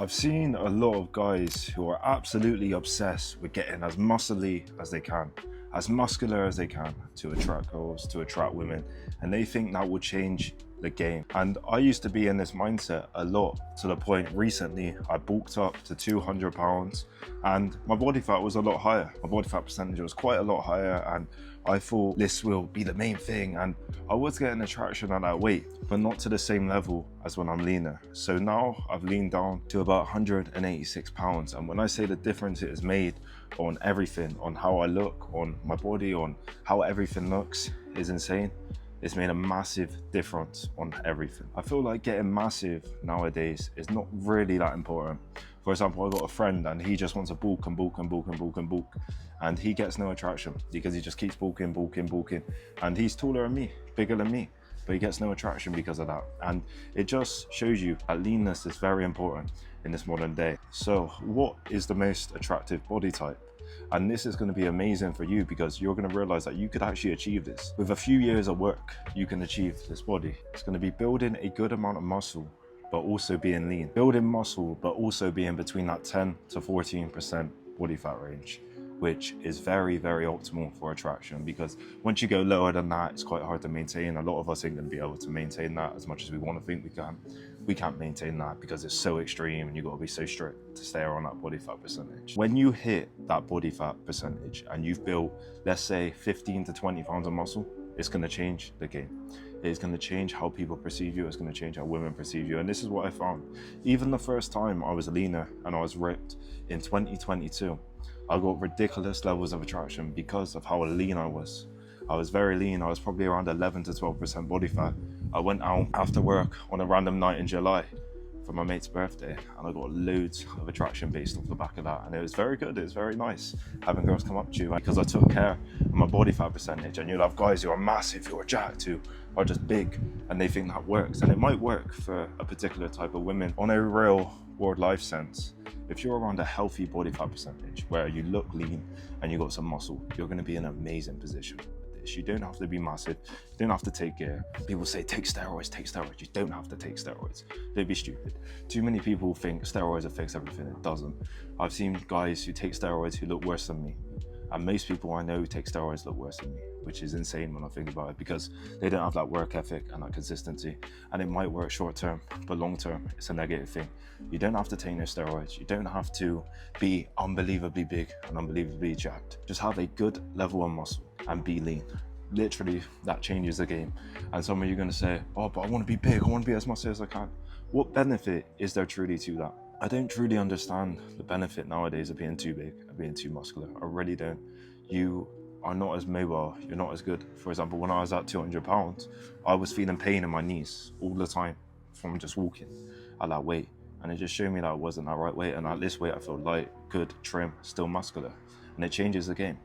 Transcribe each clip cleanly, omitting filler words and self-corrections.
I've seen a lot of guys who are absolutely obsessed with getting as muscly as they can, as muscular as they can to attract girls, to attract women, and they think that will change the game. And I used to be in this mindset a lot, to the point recently I bulked up to 200 pounds and my body fat was a lot higher. My body fat percentage was quite a lot higher, and I thought this will be the main thing, and I was getting attraction at that weight, but not to the same level as when I'm leaner. So now I've leaned down to about 186 pounds, and when I say the difference it has made on everything, on how I look, on my body, on how everything looks, is insane. It's made a massive difference on everything. I feel like getting massive nowadays is not really that important. For example, I got a friend and he just wants to bulk and bulk and bulk and bulk and bulk, and he gets no attraction because he just keeps bulking, and he's taller than me, bigger than me, but he gets no attraction because of that. And it just shows you that leanness is very important in this modern day. So what is the most attractive body type? And this is going to be amazing for you, because you're going to realize that you could actually achieve this. With a few years of work, you can achieve this body. It's going to be building a good amount of muscle, but also being lean. Building muscle, but also being between that 10 to 14% body fat range, which is very, very optimal for attraction, because once you go lower than that, it's quite hard to maintain. A lot of us ain't going to be able to maintain that as much as we want to think we can. We can't maintain that because it's so extreme, and you've got to be so strict to stay around that body fat percentage. When you hit that body fat percentage and you've built, let's say, 15 to 20 pounds of muscle, it's going to change the game. It's going to change how people perceive you. It's going to change how women perceive you. And this is what I found. Even the first time I was leaner and I was ripped in 2022, I got ridiculous levels of attraction because of how lean I was. I was very lean. I was probably around 11 to 12% body fat. I went out after work on a random night in July for my mate's birthday, and I got loads of attraction based off the back of that, and it was very good. It was very nice having girls come up to you, because I took care of my body fat percentage. And you'll have guys who are massive, who are jacked, who are just big, and they think that works, and it might work for a particular type of women. On a real world life sense, if you're around a healthy body fat percentage where you look lean and you got some muscle, you're going to be in an amazing position. You don't have to be massive. You don't have to take care. People say take steroids, take steroids. You don't have to take steroids. Don't be stupid. Too many people think steroids will fix everything. It doesn't. I've seen guys who take steroids who look worse than me, and most people I know who take steroids look worse than me, which is insane when I think about it, because they don't have that work ethic and that consistency. And it might work short term, but long term it's a negative thing. You don't have to take no steroids. You don't have to be unbelievably big and unbelievably jacked. Just have a good level of muscle and be lean. Literally, that changes the game. And some of you are going to say, oh, but I want to be big, I want to be as muscular as I can. What benefit is there truly to that? I don't truly understand the benefit nowadays of being too big and being too muscular. I really don't. You are not as mobile, you're not as good. For example, when I was at 200 pounds, I was feeling pain in my knees all the time from just walking at that weight. And it just showed me that I wasn't that right weight. And at this weight, I feel light, good, trim, still muscular. And it changes the game.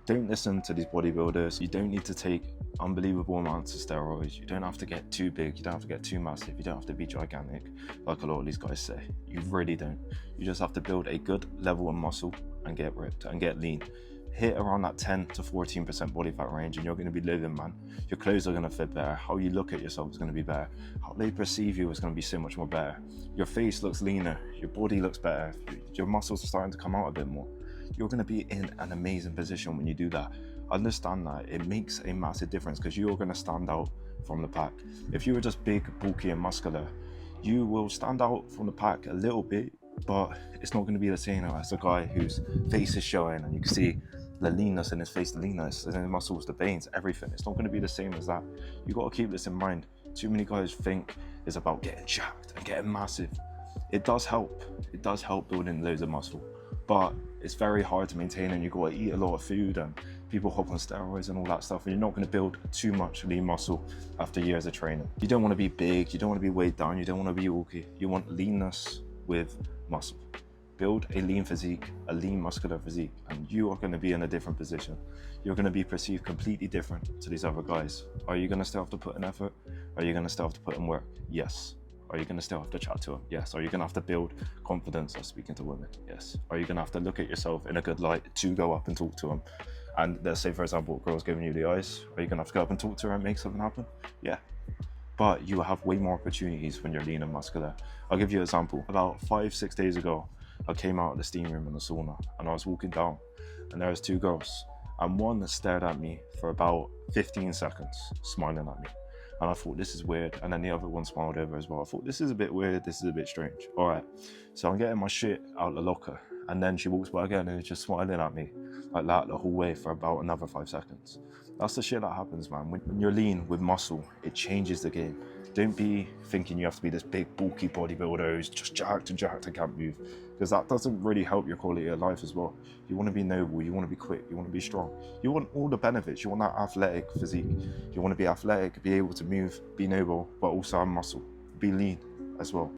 Don't listen to these bodybuilders. You don't need to take unbelievable amounts of steroids. You don't have to get too big. You don't have to get too massive. You don't have to be gigantic, like a lot of these guys say. You really don't. You just have to build a good level of muscle and get ripped and get lean. Hit around that 10 to 14% body fat range, and you're going to be living, man. Your clothes are going to fit better. How you look at yourself is going to be better. How they perceive you is going to be so much more better. Your face looks leaner. Your body looks better. Your muscles are starting to come out a bit more. You're going to be in an amazing position when you do that. Understand that it makes a massive difference, because you're going to stand out from the pack. If you were just big, bulky and muscular, you will stand out from the pack a little bit, but it's not going to be the same as a guy whose face is showing and you can see the leanness in his face, the leanness in his muscles, the veins, everything. It's not going to be the same as that. You got to keep this in mind. Too many guys think it's about getting jacked and getting massive. It does help. It does help building loads of muscle, but it's very hard to maintain, and you got to eat a lot of food, and people hop on steroids and all that stuff, and you're not going to build too much lean muscle after years of training. You don't want to be big, you don't want to be weighed down, you don't want to be bulky. You want leanness with muscle. Build a lean physique, a lean muscular physique, and you are going to be in a different position. You're going to be perceived completely different to these other guys. Are you going to still have to put in effort? Are you going to still have to put in work? Yes. Are you going to still have to chat to them? Yes. Are you going to have to build confidence of speaking to women? Yes. Are you going to have to look at yourself in a good light to go up and talk to them? And let's say, for example, a girl's giving you the eyes. Are you going to have to go up and talk to her and make something happen? Yeah. but you will have way more opportunities when you're lean and muscular. I'll give you an example. About 5-6 days ago, I came out of the steam room in the sauna and I was walking down and there was two girls, and one stared at me for about 15 seconds, smiling at me. And I thought, this is weird. And then the other one smiled over as well. I thought, this is a bit weird, this is a bit strange. All right, so I'm getting my shit out the locker, and then she walks by again and is just smiling at me like that the whole way for about another 5 seconds. That's the shit that happens, man. When you're lean with muscle, it changes the game. Don't be thinking you have to be this big, bulky bodybuilder who's just jacked and can't move, because that doesn't really help your quality of life as well. You want to be noble, you want to be quick, you want to be strong. You want all the benefits. You want that athletic physique. You want to be athletic, be able to move, be noble, but also have muscle. Be lean as well.